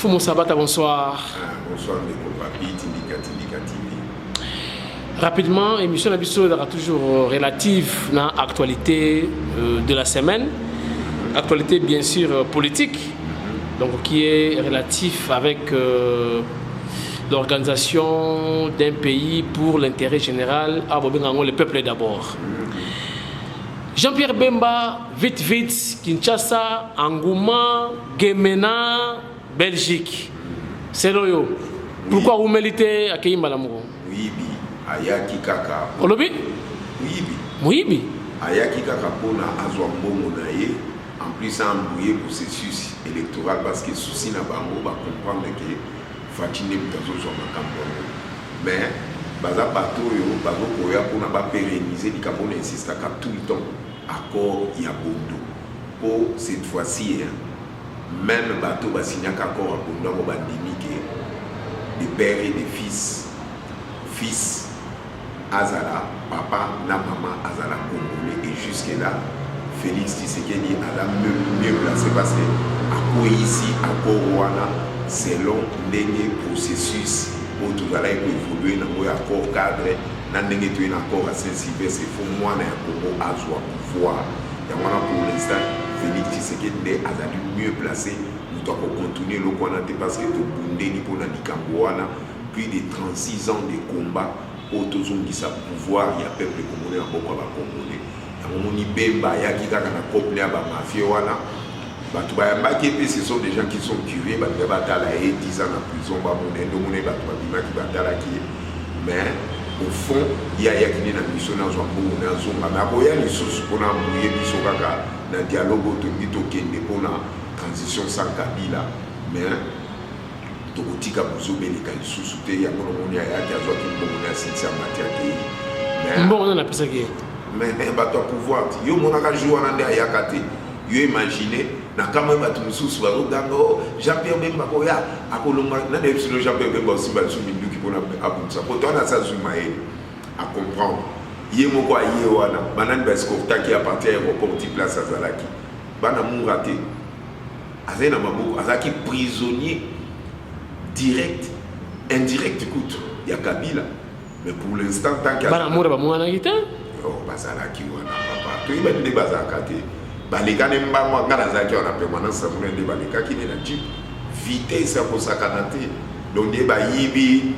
Fumo Sabata, bonsoir. Bonsoir, Rapidement, l'émission d'Abisso sera toujours relative à l'actualité de la semaine. Actualité bien sûr politique, donc qui est relatif avec l'organisation d'un pays pour l'intérêt général, à le peuple d'abord. Jean-Pierre Bemba, vite, Kinshasa, Angouma, Gemena, Belgique. C'est loyo. Pourquoi vous méritez à Kayimba Lamouro? Muibi, Ayaki Kaka. Olobi? Muibi. Ayaki Kaka Pona Azwambo Monaye, en plus à embrouiller processus électoral parce que souci n'a pas va comprendre que Fatine Butazo soit ma campagne. Mais, Baza Bato, Bazo Koya pour n'a pas pérenniser, les Camerounais insistent à tout le temps. Accord Yabondo. Pour cette fois-ci, même bateau va signer un accord à Bondo, on va dire des pères et des fils. Fils Azala, papa, na maman Azala Congolais. Et jusque-là, Félix Tshisekedi a la mieux placé parce que à ici, à Corona, selon le processus pour tout à l'heure évoluer dans un accord cadre. Dans un accord à Saint-Sylvestre, il faut moi un Congo à soi pouvoir. Et pour l'instant, Félix Tshisekedi a mieux placé. Nous devons continuer le Kwanate parce que tout Bundeli pour Nanikamboana, plus de 36 ans de combat, autour de sa pouvoir, il y a peuple congolais en beaucoup à Congolais. Il y a un moment Bemba, il y a qui a un couple à Mafia. Ce sont des gens qui sont curés, ils ont 10 ans en prison, mais au fond, il y a qui est dans la mission dans un bon zone. Mais il y a des sources pour embrouiller dans le dialogue pour la transition sans Kabila. Mais il y a des sources il y a des sources mais bon, on a appelé ça qui mais toi pouvoir, yo monaka jouer en ande ayakate. Yo imaginer na kama ba tumususu ba gango Jean-Pierre Bemba ko ya akolonga na de Jean-Pierre Bemba aussi ba sumi qui pour abunsa pour toi na ça zumae à comprendre yé moko ayé wana banane ba escorta qui appartient à aéroport ti place azalaki bana mu raté azena maboko azaki prisonnier direct indirect écoute ya Kabila mais pour l'instant tant qu'il bana mu ba mu na gita oh bazalaki wana papa to iba de bazakate baleka nemba moi ngala zaki on a permanence pour les baleka qui est la jeep vitesse à kosakanate donc des bayibi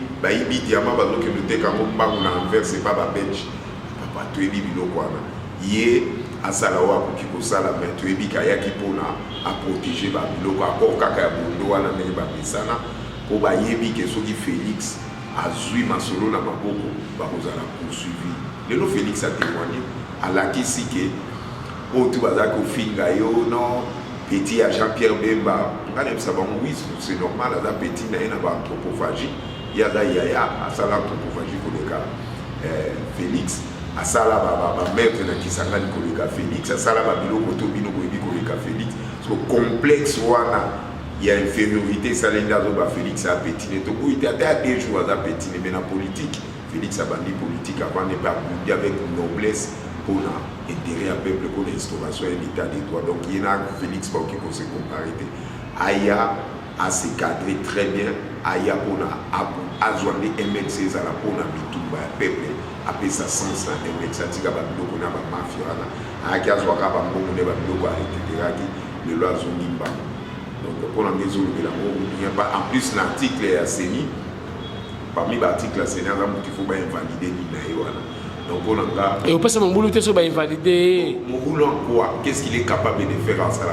diamant bazo que nous tekamo mbangu na envers c'est pas ba bench papa to ebi biloko wana ye asala wa ko kosala mais to ebi kaya ki pona à protéger ba biloko akor kaka ya bondo wana me ba bisana ko bayibi ke soki Félix azui masolo na maboko ba kozala poursuivi lelo Félix a témoigné à la kisike au tout bazak au finga yo non petit à Jean-Pierre Bemba ngane ça bon oui c'est normal à petit na ina ba anthropophagie ya da ya à ça l'anthropophagie pour le cas Félix à ça là ba maître na kisanga ni ko le cas Félix à ça là ba biloko to bino ko bi ko le cas Félix so complexe wana il y a infériorité ça l'inda zo ba Félix a petit ne to ko ite à des jours à petit mais na politique Félix a bandi politique avant ne pas avec noblesse pour intérêt à peuple pour l'instauration et l'état des droits. Donc il y a Félix pour qui se comparer. Aya a se cadré très bien. Aya pour a joindre MX à la pour na bitumba peuple après ça sens na MX tika ba biloko na ba mafia na aya a zwaka ba mbongo ne ba biloko a récupérer le loi zonimba. Donc pour la maison de l'amour il n'y a pas en plus l'article est assaini parmi l'article assaini il faut pas invalider ni na wana. Donc on a et on passe mon boulot sur invalider mon boulot en quoi qu'est-ce qu'il est capable de faire en ça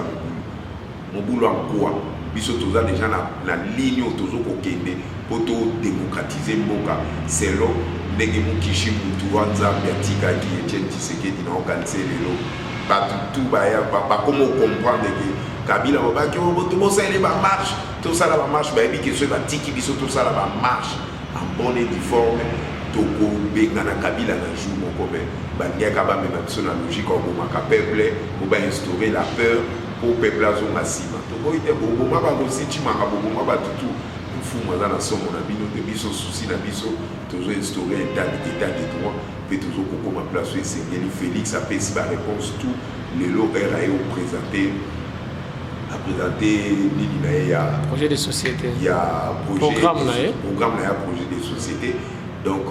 mon boulot en quoi biso toza déjà na ligne autozo ko kende pour démocratiser mboka selon ndenge mukishi mutu wa Nzambe atika ki Etienne Tshisekedi na organiser lelo ba tout ba comment comprendre que Kabila ba ki to bosa ele ba marche tout ça la ba marche ba bi que ce ba tiki biso tout ça la ba marche en bonne et due forme toko benga na Kabila na jour moko be banyaka ba même sur la logique au maka peuple pour ba instaurer la peur pour peuple azo masima toko ite bobo ma ba aussi chimaka bobo ma ba tutu mfumu za na somo na bino de biso souci na biso toujours instaurer état de droit pe toujours koko ma place c'est Félix a pesi ba réponse tout les lots RAE au présenter présenté il y a projet de société. Il y a programme projet de société. Donc,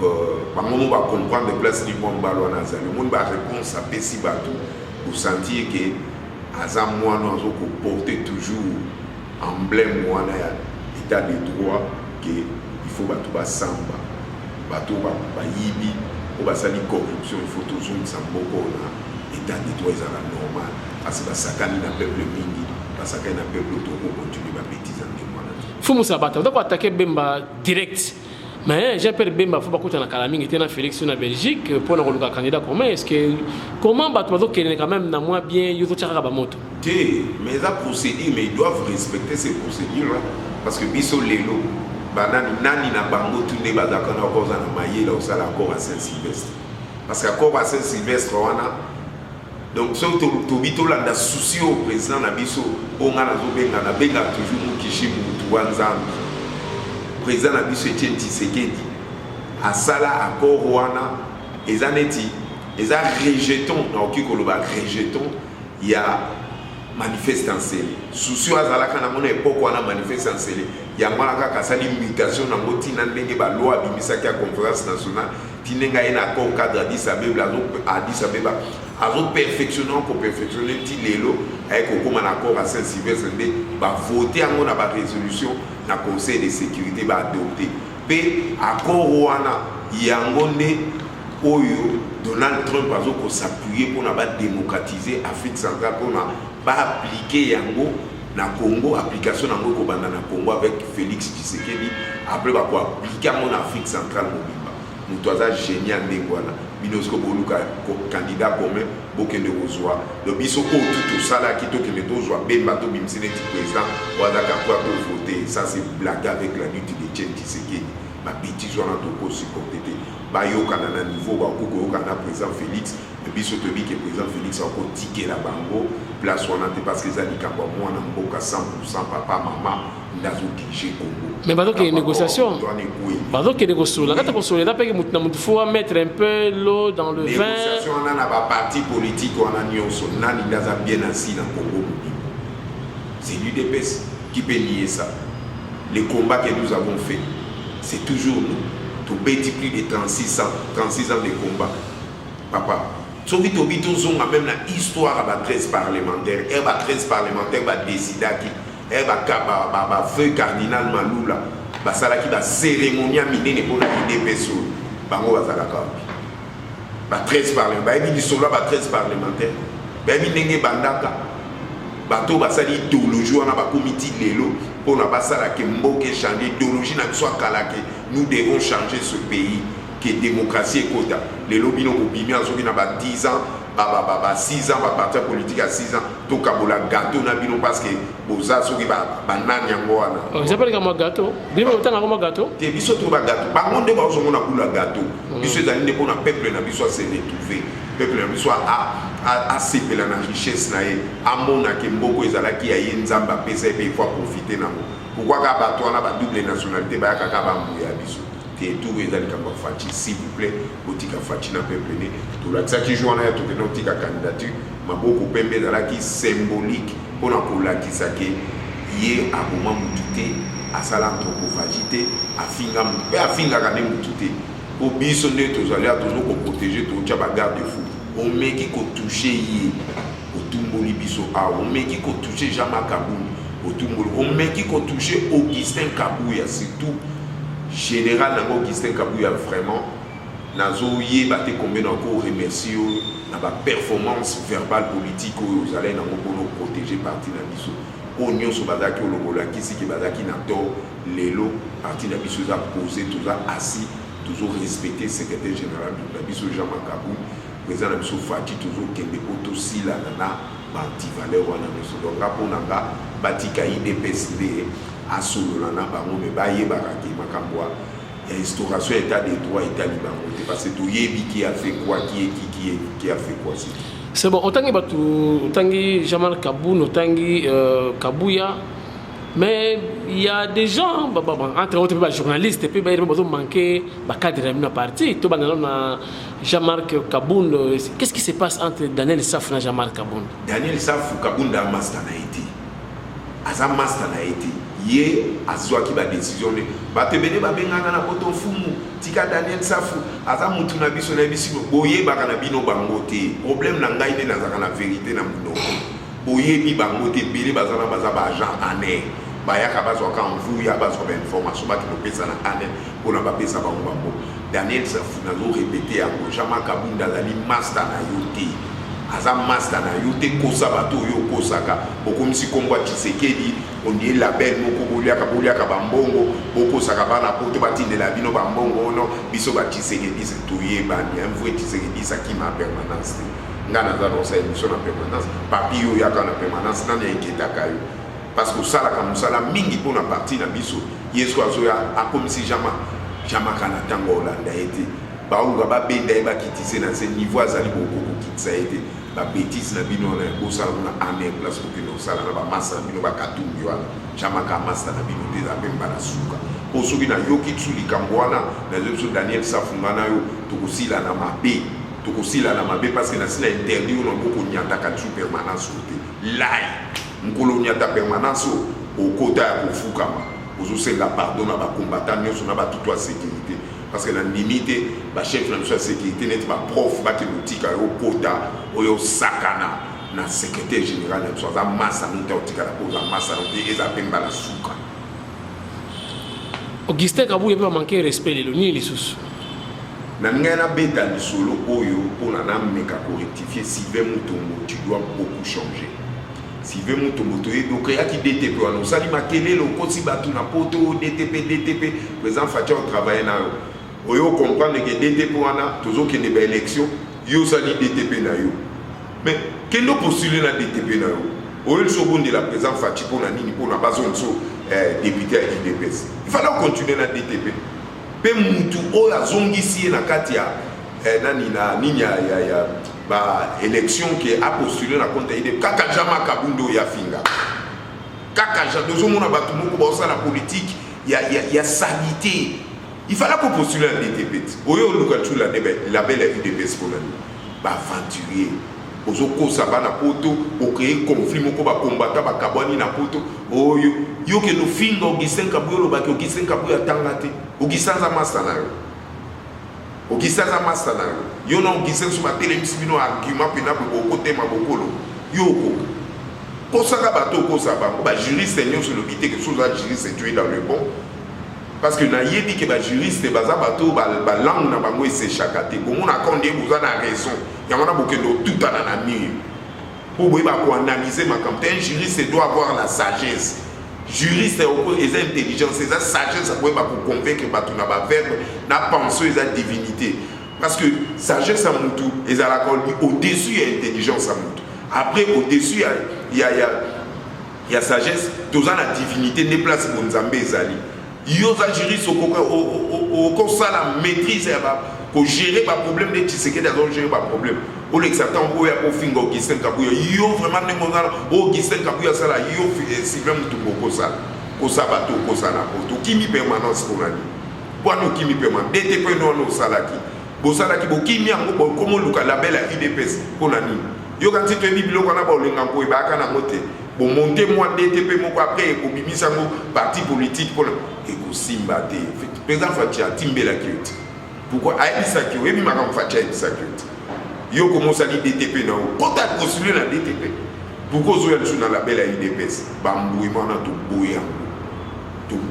par moment, on va comprendre les places du monde ballon à le monde va réponse à Pessi Batou pour sentir que Azam moi nous avons porter toujours emblème moi état de droit que il faut Batou ba samba Batou ba yibi ou ba sali corruption il faut toujours samboko na état de droit ça normal parce que ça canne na peuple mingi parce que na peuple to continuer ba bêtise en moi. Fumu Sabata on doit attaquer Bemba direct. Mais Jean-Pierre Bemba, il faut pas na Kalaming était en Félix en Belgique pour le candidat commun. Est-ce que comment Batouado qui est quand même na moins bien Yoto Tchara Bamoto? Mais ça procédure, mais ils doivent respecter ces procédures là parce que biso lelo banani nani na bango tourner bazaka na cause na maye là au sala accord à Saint-Sylvestre parce qu'accord à Saint-Sylvestre wana donc surtout to bito landa souci au président na biso onga na zobenga na benga toujours mukishi mutu wanzambi président na biso Etienne Tshisekedi asala accord wana ezaneti eza rejeton na okikoloba rejeton ya manifestance souci azalaka na mona époque wana manifestance ya mwana kaka sali mutation na motina ndenge ba loi bimisaki ya conférence nationale tinenga ina accord cadre Addis Abeba azo perfectionner pour perfectionner ti lelo avec comme un accord à Saint-Sylvestre ba voter en na ba résolution na conseil de sécurité ba adopter pe accord wana yangonde oyo Donald Trump azo ko s'appuyer pour na ba démocratiser Afrique centrale pour na ba appliquer yango na Congo application nango ko banda na Congo avec Félix Tshisekedi après ba ko appliquer en Afrique centrale mobimba mutoza génial ndengwana binosko boluka candidat commun bokende kozwa le biso ko tout sala ki to kende tozwa Bemba to bimsine ti président wazaka kwa to voter ça c'est blague avec la lutte de Etienne Tshisekedi ba bêtise wana to ko supporter ba yokana na niveau ba ko yokana président Félix le biso to bi que président Félix a ko ticket la bango place wana te parce que ça dit kamba mwana mboka 100% papa maman ndazo dirige Congo. Mais bah donc il y a une négociation. Bah donc il y a une négociation. La carte pour soler, là, il faut mettre un peu l'eau dans le vin. Négociation, on a un parti politique, on a nyonso, on a bien assis dans Congo. C'est l'UDPS qui peut nier ça. Les combats que nous avons faits, c'est toujours nous. Tout petit plus de 36 ans de combat. Papa, Sobi Zong a même la histoire à la 13 parlementaire. Et la 13 parlementaire va décider qui. Et bah feu cardinal Maloula bah ça là qui va cérémonie minée pour la UDPS bango bazalaka bah 13 parlementaires bah ebi solo bah 13 parlementaires bah ebi ndenge bandaka bato basali idéologie wana ba comité lelo pour na basala ke mboke changer idéologie na soit kala ke nous devons changer ce pays que démocratie kota lelo bino bobimi azoki na ba 10 ans ba 6 ans ba parti politique à 6 ans to kabola gâteau na bino parce que boza soki ba nani yango wana oh j'appelle comme gâteau bino tanga comme gâteau te biso to ba gâteau ba monde ba ozomona kula gâteau biso ezali nde pona peuple na biso se retrouver peuple na biso a sepela na richesse na ye amona ke mboko ezalaki ya ye nzamba pesa e pe il faut profiter nango pourquoi ka bato wana ba double nationalité ba kaka ba mbuya biso et tout les alliés Fachi s'il vous plaît botika Fachi na peuple né tout là ça qui joue en a tout que tika candidature ma beaucoup pembe dans qui symbolique pour na kola qui ça que hier à moment mututé à sala anthropophagité à finga kana mututé au biso ne tous allés toujours pour protéger tout tcha bagarre de fou on met qui ko toucher hier au tumboli biso a on met qui ko toucher Jean-Marc Kaboun au tumboli on met qui ko toucher Augustin Kabouya surtout général nango Augustin Kabouya vraiment nazo yebate combien encore remercier na ba performance verbale politique aux allez nango pour nous protéger parti na biso onyo so bazaki olobola kisi ki bazaki na to lelo parti na biso za poser tout ça assis toujours respecter secrétaire général de la biso Jean-Marc Kaboun président na biso Fati toujours kende poto sila na banti valeur wana biso donc rapona nga batika IDPSD asolola na bango me baye baraki makambwa ya restauration état des droits état libango parce que tout yebi qui a fait quoi qui a fait quoi c'est bon otangi batu otangi Jean-Marc Kaboun otangi Kabouya mais il y a des gens entre autres les journalistes et puis ils ont manqué ba cadre de la partie tout banana Jean-Marc Kaboun qu'est-ce qui se passe entre Daniel Saf et Jean-Marc Kaboun Daniel Saf Kaboun da master na été aza master na été ye azwaki ba décision ne batebele babengana na poto fumu tika Daniel Safu aza mutu na biso na biso boye baka na bino bango te problème na ngai ne nazaka na vérité na munoko boye bi bango te bele bazana baza ba agent ané bayaka bazwaka mvuya bazwa ba information baki lopesa na ané pona bapesa bango bango Daniel Safu nazo répéter yango Jean-Marc Kabunda azali master na yote aza master na yote kosa bato yo kosaka okomisi kombo Tshisekedi on dit label moko boliaka bambongo bokosaka bana poto batindela bino bambongo no biso ba Tshisekedi se toye bani envoyer Tshisekedi ça qui m'a permanence ngana za rosa émission na permanence papio yaka na permanence na inquiéta kayo parce que ça la comme ça la mingi pona parti na biso yeso azoya akomisi jama kana tango Hollande été baunga babenda ba kitise na ce niveau azali beaucoup kitisa été ba bêtise na bino na bosa na ane place pour que nous sala na ba massa na bino ba katumbi wana jama ka massa na bino des abemba na suka posoki na yoki tsuli kambwana na zeso Daniel Safungana yo tokosila na mabe parce que na sina interdit on beaucoup nyata ka permanence ote lai nkolo nyata permanence au kota ya kofukama ozosenga pardon na ba combattant nyonso na ba tutwa sécurité parce que la limite ba chef de la sécurité net ba prof ba kelotika au kota oyo sakana na secrétaire général na soit massa nta otika la pose massa nti eza pemba la suka Augustin Kabuya peut manquer respect le ni lisusu na ngana beta lisolo oyo pona na meka correctifier si veut mutombo tu dois beaucoup changer si veut mutombo to donc ya ki DTP wana osali makele lo kosi batu na poto DTP président Fatia on travaille na oyo comprendre que DTP wana tozo kende ba élection yo sali DTP na yo mais kendo postuler na DTP na yo oyo seconde de la président Fatia pona nini pona bazonso député à IDPS il fallait continuer na DTP pe mutu oyo azongisi na kati ya nani na nini ya ba élection qui a postulé na compte IDPS kaka Jean-Marc Kabunda ya finga kaka dozo mona batu moko ba osala politique ya sanité il fallait qu'on postule à DTP oyo luka tula la belle IDPS pour nani ba aventurier ozo kosa bana poto o créer conflit moko ba combattant ba kabwani na poto oyo yo ke no finga Augustin Kabuya lo ba ke Augustin Kabuya tangate Augustin za master na yo Augustin za master na yo na Augustin so ba telemisi bino argument pena ko côté mabokolo yo ko kosa ka bato kosa ba juriste nyonso lo bité que chose à juriste tu es dans le bon parce que na yebi ke ba juriste baza bato ba langue na bango s'échakate bon on a condé vous en raison il y en a beaucoup de tout à mur pour analyser ma campagne. Un juriste doit avoir la sagesse. Juriste est intelligent, c'est la sagesse pour convaincre que na ba verbe na pensée et la divinité. Parce que sagesse à mon tour et à la au-dessus il y a intelligence à mon tour. Après au-dessus il y a sagesse, tous la divinité ne place pour Nzambe ezali. Yo za juriste au ça la maîtrise pour gérer le problème de Tshisekedi, gérer le problème. Au l'exactant, il y a un Augustin Kabuya. Il y a vraiment des gens Augustin Kabuya, ça là, il y a si vraiment tout beaucoup ça. Kosa bateau, kosa na poto. Qui mi permanence pour l'année. Pour nous qui mi permanence. DTP non non salaki. Bo salaki bo qui mi ango bo comment luka label à IDPS pour l'année. Yo quand tu te dis bilo kana ba olenga ko ba kana mote. Bo monter moi DTP moko après ko bimisa ngo parti politique pour et ko simbate. Président Fatia Timbela Kioti. Pourquoi Aïssa qui oui ma comme Fatia Aïssa qui yo commence à dire DTP na quand tu postulé na DTP pourquoi zo ya sur la belle IDPS bamboué mana to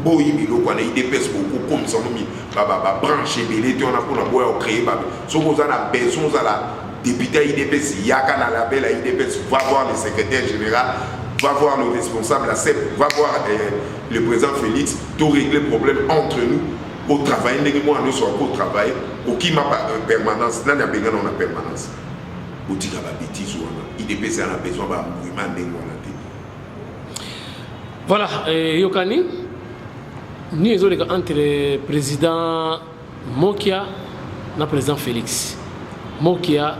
boyi bilo kwa na IDPS beaucoup comme ça mi ba brancher belé on a pour na boya créer ba so ko za na besoin za la député IDPS yaka na la belle IDPS va voir le secrétaire général va voir le responsable la CEP va voir le président Félix tout régler le problème entre nous au travail, nous sommes au travail, au qui m'a permanence, là, on a permanence. Au tir à la bêtise, IDPS a besoin d'un mouvement de voilà, Yokani, nous sommes entre le président Mokia et le président Félix. Mokia.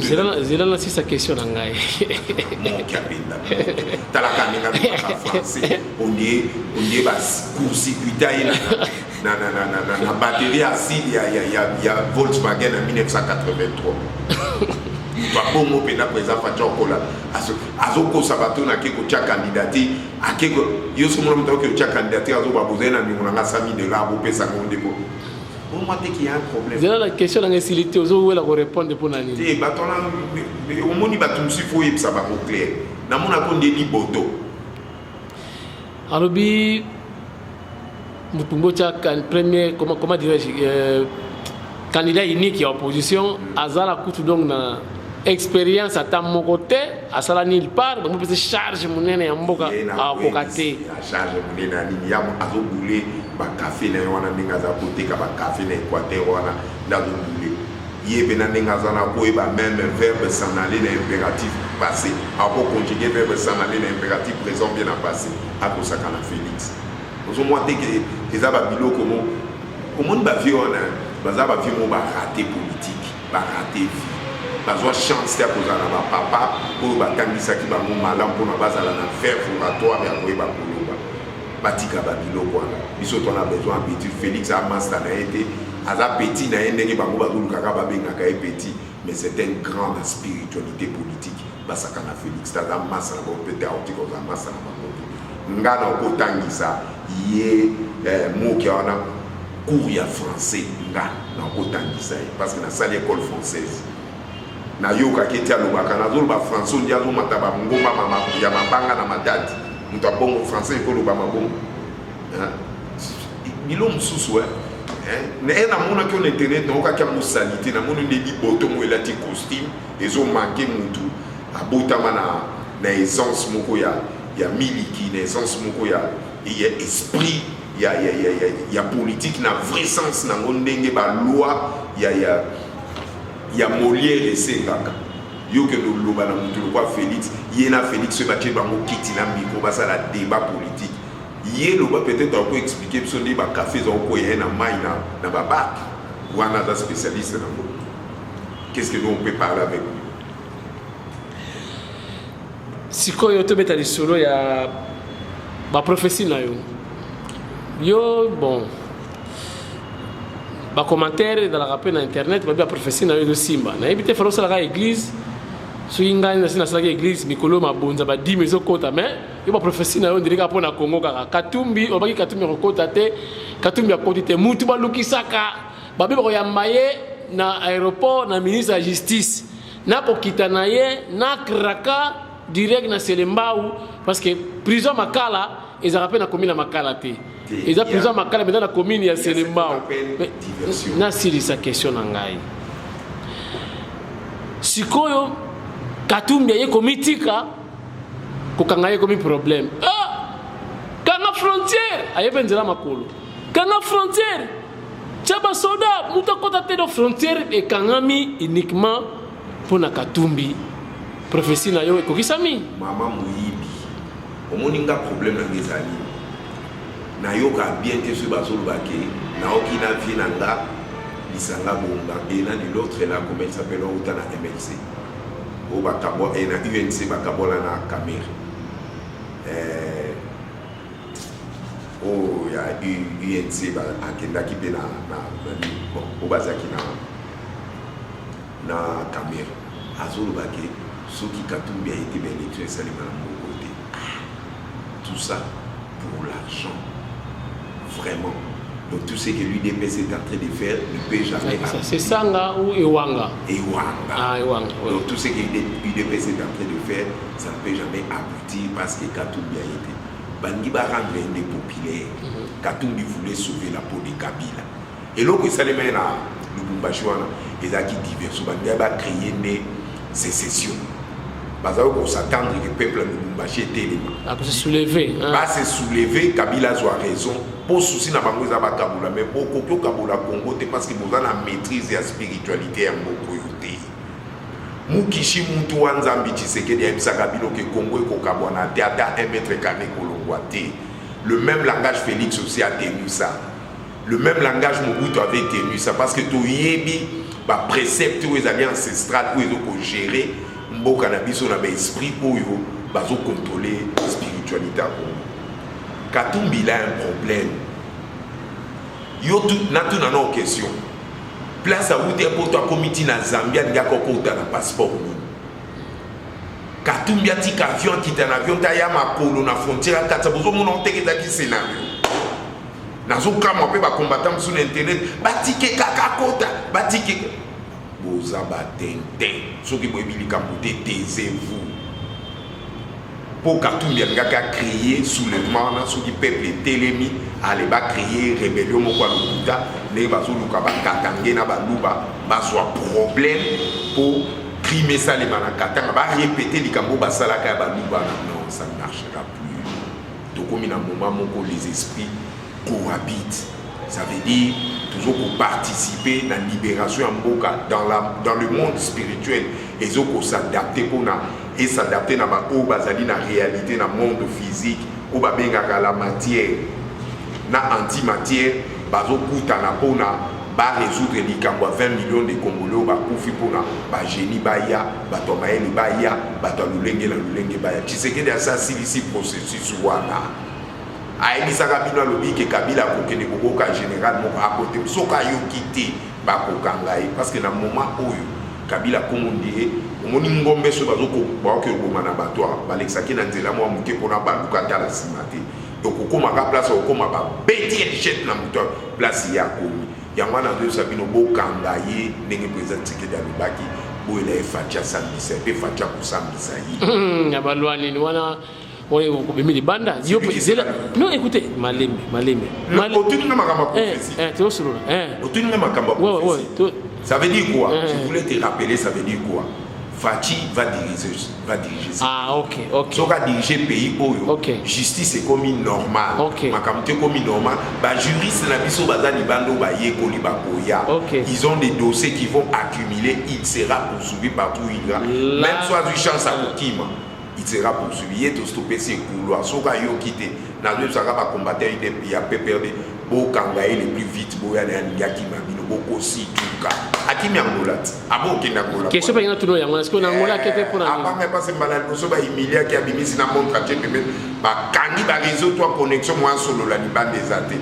C'est là sa question dans Gaï. On est court-circuité na batterie acide il y a Volkswagen en 1983. Bongo pena président Fachokola azoko sabato na keko cha candidaté akeko yo somo mto ke cha candidaté azo ba bozena ni monanga sami de la bo pesa ngonde ko bon moi qu'il y a un problème déjà la question dans facilité ozo wela ko répondre pour nani te batona au moni batumsi fo yeb ça va ko clair na mona ko ndeli boto alobi mutumbo cha premier comment dirais-je candidat unique à opposition azala kutu donc na expérience à ta mon côté à sala nulle part donc peut charge monene ya mboka a kokate charge monene ni ya azo boulé ba café na wana ninga za côté ka ba café na Équateur wana ndazo boulé yebe na ninga za na ko ba même verbe s'en aller na impératif passé a ko conjuguer verbe s'en aller na impératif présent bien en passé a ko sakana Félix ozo moi te que eza ba biloko comment ba vie on baza ba vie mo ba raté politique ba raté vie bazwa chance ya kozala na papa oyo batangisaki bango malamu mpona bazala na faire fondatoire ya koyeba koloba batika babiloko wana biso tona besoin petit Félix amasta na ye te aza petit na ye ndenge bango bazolukaka babengaka ye petit mais c'est une grande spiritualité politique basaka na Félix taza masa na bango pete aoti kozala masa na bango te nga na okotangisa ye moki wana cours ya français nga na okotangisa ye parce que nasali école française na yoka keti alobaka nazoloba français ndi azomata bangomba ya mabanga na matadi moto abongo français ekoloba mabongo bilo mosusu namonaki on internet naokaki yango salite namoni ndeli boto mo elati costume ezomanke mutu abotama na essence moko ya miliki na essence moko ya esprit ya politique na vrai sens nango ndenge baloi ya Molière esengaka yo ke loba na mutu kwa Félix yena Félix batie bango kiti na micro basa la débat politique ye loba peut-être on peut expliquer biso ndi ba café zo ko yena mai na ba bac wana za spécialiste na ngo qu'est-ce que nous on peut parler avec lui sikoyo to beta lisolo ya ba prophétie na yo bon ba commentaire dans la rappel na internet ba prophétie na yo de simba na ebité falo sala ka église so inga na sina sala ka église mikolo mabonza ba 10 mezo kota mais yo ba prophétie na yo ndika pona Congo kaka Katumbi obaki Katumbi rokota te Katumbi akoti te mutu ba lukisaka ba be ko yambaye na aéroport na ministre de justice na pokita na ye na kraka direct na Selembao parce que prison Makala ils rappellent na commune Makala te ils ont prison Makala mais dans la commune ya Selembao na sili sa question na ngai sikoyo Katumbi ye komitika ko kanga ye komi problème kanga frontière aye benzela makolo kanga frontière chaba soda muta kota te do frontière e kangami uniquement pour na Katumbi prophétie na yo ekokisami mama muyibi omoninga problème na ngezali na yoka bien te sur bazolo bake na okina vie nanga lisanga bomba et na de l'autre là comment il s'appelle Outana MLC au bakabo et na UNC bakabola na Cameroun oh ya UNC ba akenda ki pe na bon au bazaki na Cameroun azolo bake soki Katumbi a été bien étudié ça les dans mon côté tout ça pour l'argent vraiment donc tout ce que l'UDPS est en train de faire ne peut jamais c'est Sanga ou Ewanga Ewanga donc tout ce que l'UDPS est en train de faire ça ne peut jamais aboutir parce que Katumbi a été Bangi va rendre impopulaire Katumbi voulait sauver la peau de Kabila et là que ça les met là Lubumbashi wana ezaki diversion Bangi va créer une sécession Bazao pour s'attendre que le peuple de Lubumbashi était se soulever. Va se soulever, Kabila a raison. Pour souci na bango zaba Kabula, mais pour Kokyo Kabula Congo, parce que vous avez la maîtrise et la spiritualité en Mokoyote. Mukishi Muntu Wanzambi Tshisekedi Ebsa Kabilo que Congo et Kokabwana Théâtre 1 mètre carré Kolongwate. Le même langage Félix aussi a tenu ça. Le même langage Mobutu avait tenu ça parce que tout yebi ba précepte ou les alliances ancestrales où ils ont géré mboka na biso na ba esprit oyo bazo contrôler spiritualité ko Katumbi a un problème yo tout na question place à où tu es pour toi comité na Zambia n'y a qu'au côté na passeport Katumbia tika avion qui est un avion taillé à ma polo na frontière à besoin mon onté qui est scénario nazo kama pe ba combattant sur internet batike kaka kota batike boza batente so ki boy bilika mbote taisez-vous pour Katumbia nga ka créer soulèvement na so ki peuple télémi aller ba créer rébellion mo kwa lukuta ne bazo luka ba katange na ba luba ba soit problème pour Crime ça les manakatanga va répéter les cambo basalaka baluba non ça ne marchera plus donc comme il y a un moment où les esprits cohabitent ça veut dire toujours pour participer à la libération en boca dans le monde spirituel et pour s'adapter pour et s'adapter dans la réalité dans le monde physique ou ba benga la matière na antimatière bazo kutana pona ba résoudre les cambo 20 millions de Congolais ba kufi pona ba génie baya ba tomaeli baya ba tolulenge la lulenge baya Tshisekedi ça ici processus wana aibisaka bino lobi ke Kabila kokende kokoka général moko à côté soka yo kité ba kokangai parce que na moment oyo Kabila komondie omoni ngombe so bazoko ba ko bomana batwa balexaki na nzela mo muke pona ba lukata la simate donc okoma ka place okoma ba beti jet na muto place ya komi yango na ndio sabino bokanga ye ndenge président Tshisekedi alobaki boyela efatia sambisa pe fatia kusambisa yi ya balwani ni wana on est bimi di banda yo non écoutez malembe otuni na makamba prophétie tu solo otuni na makamba prophétie ça veut dire quoi je voulais te rappeler ça veut dire quoi Fachi va diriger ça. Ah, ok. So va diriger le pays. Okay. Justice est comme normal. Makamte comme normal. Bah juriste la biso bazani bando ba yekoli ba boya. Ils ont des dossiers qui vont accumuler. Il sera poursuivi partout où il ira. Même soit du chance à Okima, il sera poursuivi. Il est stoppé ses couloirs. So va yo quitter. Na le sera pas combattre il y a perdre. Bo kangaye le plus vite boya na ngaki mabino boko si tuka. Akimi Angola. Abo kina Angola. Question pas tout yango est-ce que Angola qui fait pour Aba mais pas c'est malade so ba Emilia qui a bimisi na montre à Tchèque ba kangi ba réseau toi connexion moi solo la liban des athées.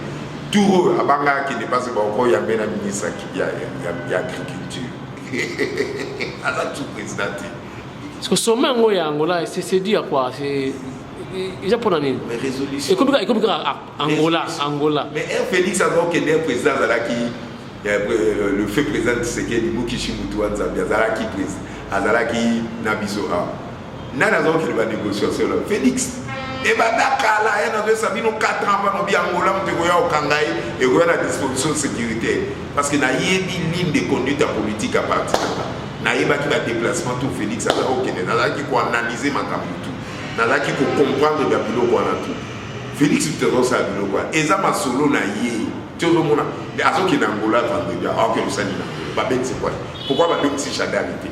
Tout abanga qui n'est pas c'est ba ko ya mena ministre qui ya agriculture. Asa tout président. Parce que sommet Angola c'est dire quoi c'est il a pour l'année. Mais résolution. Et comme Angola. Mais Félix a donc été président Zalaki, le fait président de Tshisekedi, Mukishimutu Zambia, Zalaki Nabiso A. Nana donc il va négocier sur le Félix. Et bah Dakala, il y a dans Sabino 4 ans, on vient Angola, on te voit au Kangaï et on a la disposition de sécurité. Parce qu'il y a une ligne de conduite politique à partir de là. Il y a un déplacement tout Félix, il y a qui faut analyser ma caméra. Nazaki pour comprendre bien bilo quoi tout. Félix Mitterrand ça bilo quoi. Eza ma solo na yé. Tu vois mon azo qui n'Angola vendredi. Ah que le sani na. Ba ben c'est quoi? Pourquoi ba ben si chadarité?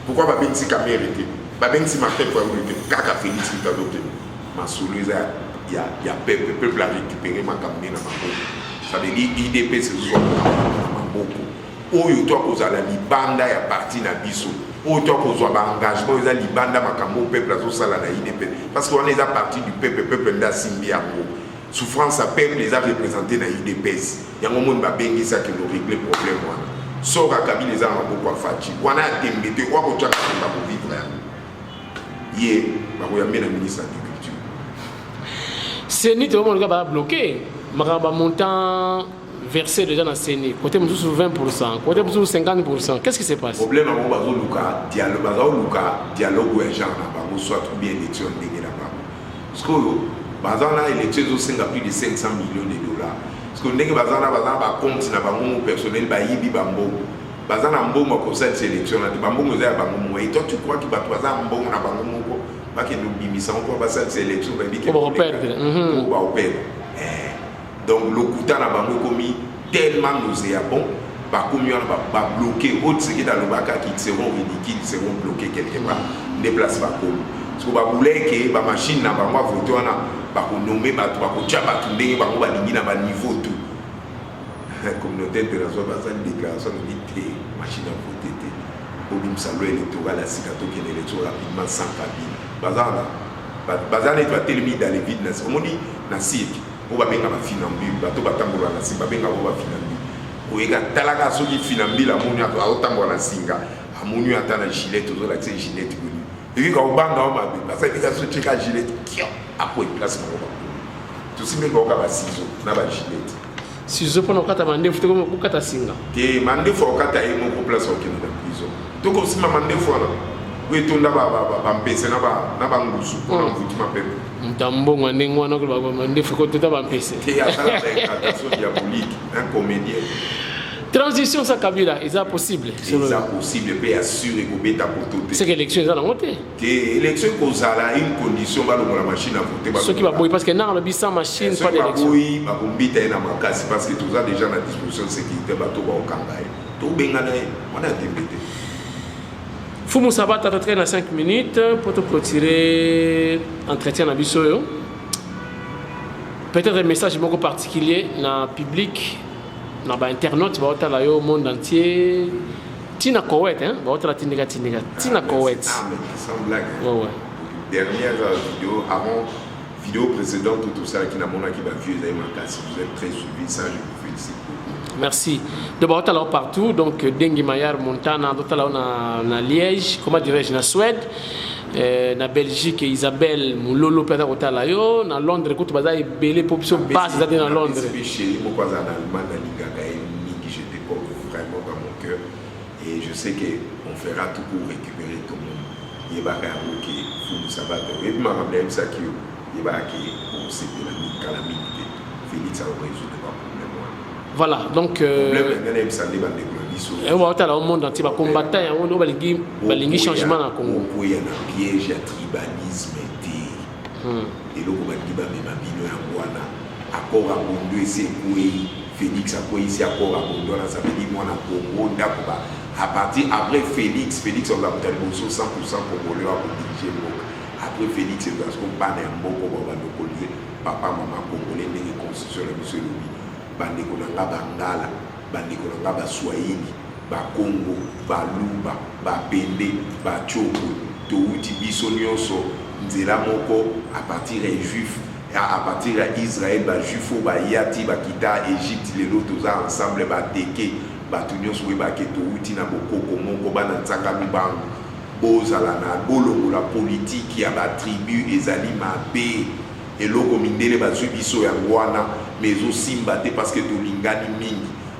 Pourquoi ba ben si camérité? Ba ben si marqué pour arrêter. Kaka Félix Mitterrand. Ma solo il y a peuple à récupérer ma caméra na ma. Ça veut dire IDP c'est toujours na beaucoup. Oyo toi ko za la libanda ya parti na biso. Autant qu'on soit engagement, ils ont libanda makambo peuple à sala na IDP parce qu'on est à partir du peuple nda simbi ango. Souffrance à peuple les a représenté na IDPS. Yango monde ba bengi ça qui nous régler problème wana. Sora kabi les a beaucoup Fachi. Wana tembete kwa ko tshaka ba ko vivre. Yé ba ko yamena ministre de l'agriculture. C'est ni tout le monde va bloquer. Makaba montant versé déjà dans CENI, côté sur 20%, côté sur 50%. Qu'est-ce qui se passe? Le problème est que dialogue est genre soit bien élection de là-bas. Parce que l'élection a plus de 500 millions de dollars. Parce que nous avons un compte personnel, bazana mbongo ko cette élection là bambongo za bango et toi tu crois que batwaza mbongo na bango moko ba ke nous bimisa on va cette élection ba dike on va perdre donc le coup na bango komi tellement nauséabond ba komi on va bloquer autres ce qui dans le baka qui seront ridicules seront bloqués quelque part déplace pas comme parce que ba voulait que ba machine na bango voter on ba ko nommer ba to ba ko tcha ba tundenge bango ba lingi na ba niveau tout. La communauté internationale a une déclaration de l'IT, machine à voter, au salon électoral, la Sikato qui est élection rapidement sans cabine. Bazana est à télémie dans les vides, on dit, na cirque, on va bien à la finambule, bateau batamboula, na cirque, on va bien à la finambule. oyeka talaka soki finambila moni aotambola na singa amoni ata na gilet ozolakisa gilet koni ekika obanga o mabe basa ebika so cheka gilet kio apo eplace moko tosimbi koka basizo na bagilet sizo mpona kokata mandefu te kokata singa te mandefu okata ye moko place okende na prison tokosima mandefu wana wetonda bampese na bangusu mpona mvutima pepe mutambongo ndenge wana koloba mandefu kotota bampese te asala baincantation diabolique un comédien. Transition ça Kabila, est-ce possible? C'est possible, mais assurer que beta poto. C'est que l'élection est dans la montée. Que l'élection cause à une condition va la machine à voter. Ce qui va bouillir parce que dans le sans machine pas d'élection. Oui, ma bombi ta na makasi parce que tout ça déjà à disposition de sécurité bateau ba okanga. To bengana on a débuté. Fumu Sabata retrait dans 5 minutes pour te clôturer entretien na biso. Peut-être un message beaucoup particulier dans le public. Na ba internaute ba otala yo monde entier tina Koweït hein ba otala tina Koweït sans blague ouais dernière vidéo avant vidéo précédente tout ça qui n'a mon qui va vieux si vous êtes très suivi ça je vous félicite merci de ba otala partout donc Dengi Mayar Montana otala na Liège comment dirais-je na Suède na Belgique Isabelle Moulolo peut-être otala yo na Londres écoute baza belé population base dans Londres vraiment dans mon cœur et je sais qu'on fera tout pour récupérer tout le monde. Il y a des gens qui font ça. Et puis, je vais ça qui il y a des gens qui ont calamité. Félix a résolu le problème. Voilà, donc. Le problème, c'est on va voir au monde entier, combattre, on va aller changement dans le Congo. Il y a un piège à tribalisme. Et là, on va dire que accord à Bondo, c'est Félix a quoi ici accord à Bondo, ça veut dire moi na Congo, à partir après Félix on a peut-être 100% congolais à diriger le après Félix c'est parce qu'on parle un mot pour va nous coller papa maman congolais des constitution la monsieur Lobi bande ko nanga bangala bande ko nanga ba Swahili ba Congo ba Lumba ba Pende ba Choko to uti biso nyonso nzela moko à partir des juifs à partir d'Israël, les Juifs, les Yati, les Kita, l'Égypte, les autres, tous ensemble, les Teke, les Tunios, les Baketo, les Naboko, les Nzaka, les Bozalana, Bolongo, la politique, il y a des tribus, les Alimabé, et l'Ogo Mindele, les Zubiso, les Wana, mais aussi Mbate, parce que tout l'Ingani Mingi,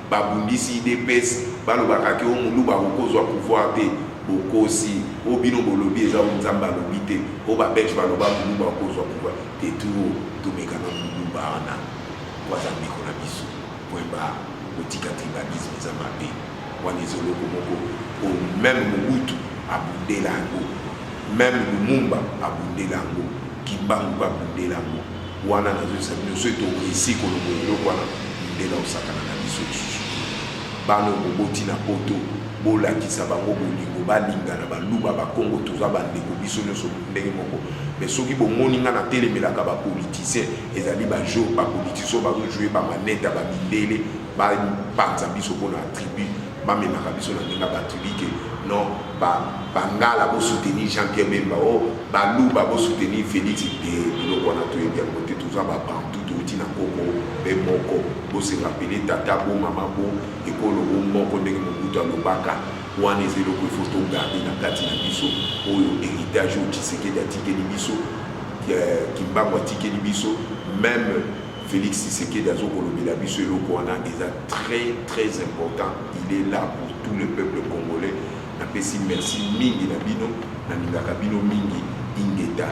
Babundisi, des Pes, Balobakake, Omulu, Barokozo, à pouvoir te. Bokosi, Obino Bolobi, Eza Unzamba Lobite, Oba Belge Baloba, Muluba, Okozo, Pouva, Teturo, Tomekana, Muluba, Ana, Wazambi, Konabiso, Pouemba, Otika Tribalisme, Zamabe, Wanezolo, Komoko, même Mobutu, Abunde Lango, même Lumumba, Abunde Lango, Kimbangu, Abunde Lango, Wana, nous sommes ici, Kolomo, Wana, Ndela Osaka, Nabiso, Bano, Bobotina, Poto, bola kisa bango bolingo balingana baluba bakongo toza bandeko biso nyonso ndenge moko mais soki bomoni nga na telemelaka bapoliticien ezali bajour bapoliticien bazojouer bamanete bamindele bapanza biso mpona tribu bamemaka biso na ndenge batribu ke non bangala bosoutenir Jean-Pierre Bemba o baluba bosoutenir Félix biloko wana toyebi yango te toza babantu touti na koko mpe moko bosirapele tata bo mama bo ekolo bo moko ndenge mobutu alobaka wana eza eloko ifo togarde na kati na biso oyo héritage oyo Tshisekedi atikeli biso Kimbangu atikeli biso même Félix Tshisekedi azokolobela biso eloko wana eza très très important. Il est là pour tout le peuple congolais. Napesi merci mingi na bino na ningaka bino mingi ingeta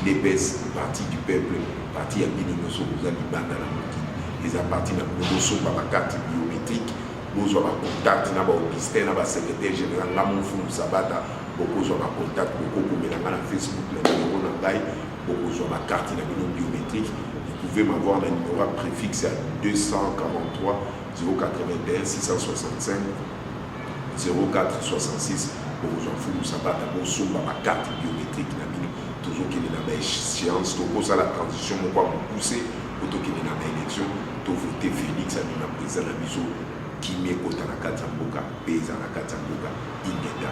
il est best partie du peuple partie ya bino nyonso bozali banda na mokili eza partie na bino bosomba bakarte biométrique bozwa bacontact na baauguste na basecrétaire général nga Mfumu Sabata bokozwa bacontact bokokomela nga na Facebook na numéro na ngai bokozwa bakarte na bino biométrique. Vous pouvez m'avoir le numéro préfixe à 243 081 665 0466 bokozwa Mfumu Sabata bosomba bakarte biométrique na bino toujours qu'il y a une échéance, tout ça la transition, mon quoi vous pousser, auto qu'il y a une élection, tout voter Félix à la président la biso, qui m'est côté à la Katamboka, pays à la Katamboka, ingeta.